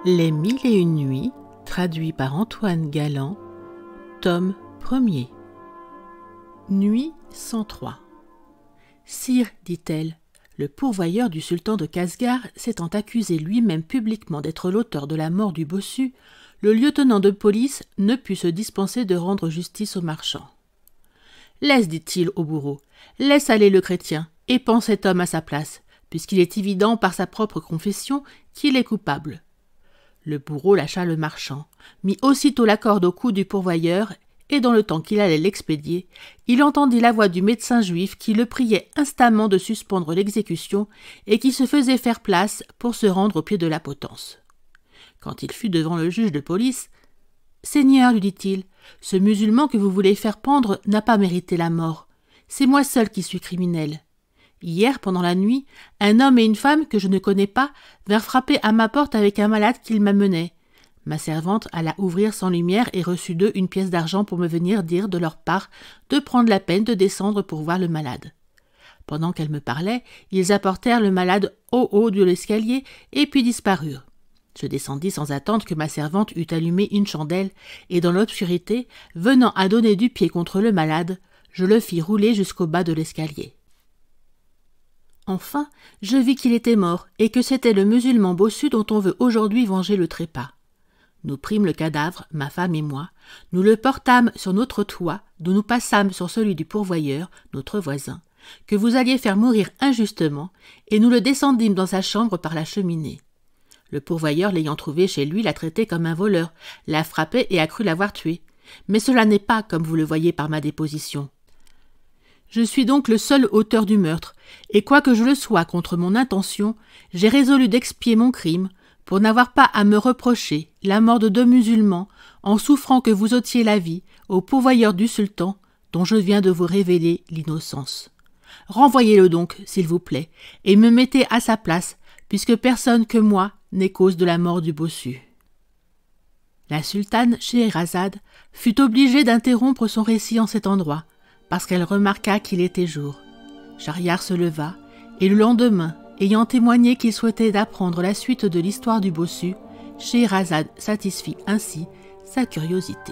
Les 1001 nuits, traduit par Antoine Galland, tome 1er. Nuit 103. Sire, dit-elle, le pourvoyeur du sultan de Casgar s'étant accusé lui-même publiquement d'être l'auteur de la mort du bossu, le lieutenant de police ne put se dispenser de rendre justice au marchand. « Laisse, dit-il au bourreau, laisse aller le chrétien, et pends cet homme à sa place, puisqu'il est évident par sa propre confession qu'il est coupable. » Le bourreau lâcha le marchand, mit aussitôt la corde au cou du pourvoyeur, et dans le temps qu'il allait l'expédier, il entendit la voix du médecin juif qui le priait instamment de suspendre l'exécution et qui se faisait faire place pour se rendre au pied de la potence. Quand il fut devant le juge de police, « Seigneur, lui dit-il, ce musulman que vous voulez faire pendre n'a pas mérité la mort. C'est moi seul qui suis criminel. Hier, pendant la nuit, un homme et une femme que je ne connais pas vinrent frapper à ma porte avec un malade qu'ils m'amenaient. Ma servante alla ouvrir sans lumière et reçut d'eux une pièce d'argent pour me venir dire de leur part de prendre la peine de descendre pour voir le malade. Pendant qu'elle me parlait, ils apportèrent le malade au haut de l'escalier et puis disparurent. Je descendis sans attendre que ma servante eût allumé une chandelle et dans l'obscurité, venant à donner du pied contre le malade, je le fis rouler jusqu'au bas de l'escalier. Enfin, je vis qu'il était mort et que c'était le musulman bossu dont on veut aujourd'hui venger le trépas. Nous prîmes le cadavre, ma femme et moi, nous le portâmes sur notre toit, d'où nous passâmes sur celui du pourvoyeur, notre voisin, que vous alliez faire mourir injustement, et nous le descendîmes dans sa chambre par la cheminée. Le pourvoyeur, l'ayant trouvé chez lui, l'a traité comme un voleur, l'a frappé et a cru l'avoir tué. Mais cela n'est pas comme vous le voyez par ma déposition. Je suis donc le seul auteur du meurtre, et quoique je le sois contre mon intention, j'ai résolu d'expier mon crime, pour n'avoir pas à me reprocher la mort de 2 musulmans, en souffrant que vous ôtiez la vie au pourvoyeur du sultan, dont je viens de vous révéler l'innocence. Renvoyez-le donc, s'il vous plaît, et me mettez à sa place, puisque personne que moi n'est cause de la mort du bossu. La sultane Scheherazade fut obligée d'interrompre son récit en cet endroit, parce qu'elle remarqua qu'il était jour. Schahriar se leva, et le lendemain, ayant témoigné qu'il souhaitait d'apprendre la suite de l'histoire du bossu, Scheherazade satisfit ainsi sa curiosité.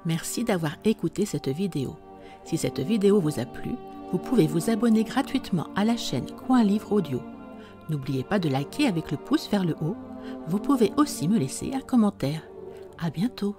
Merci d'avoir écouté cette vidéo. Si cette vidéo vous a plu, vous pouvez vous abonner gratuitement à la chaîne Coin Livre Audio. N'oubliez pas de liker avec le pouce vers le haut. Vous pouvez aussi me laisser un commentaire. À bientôt.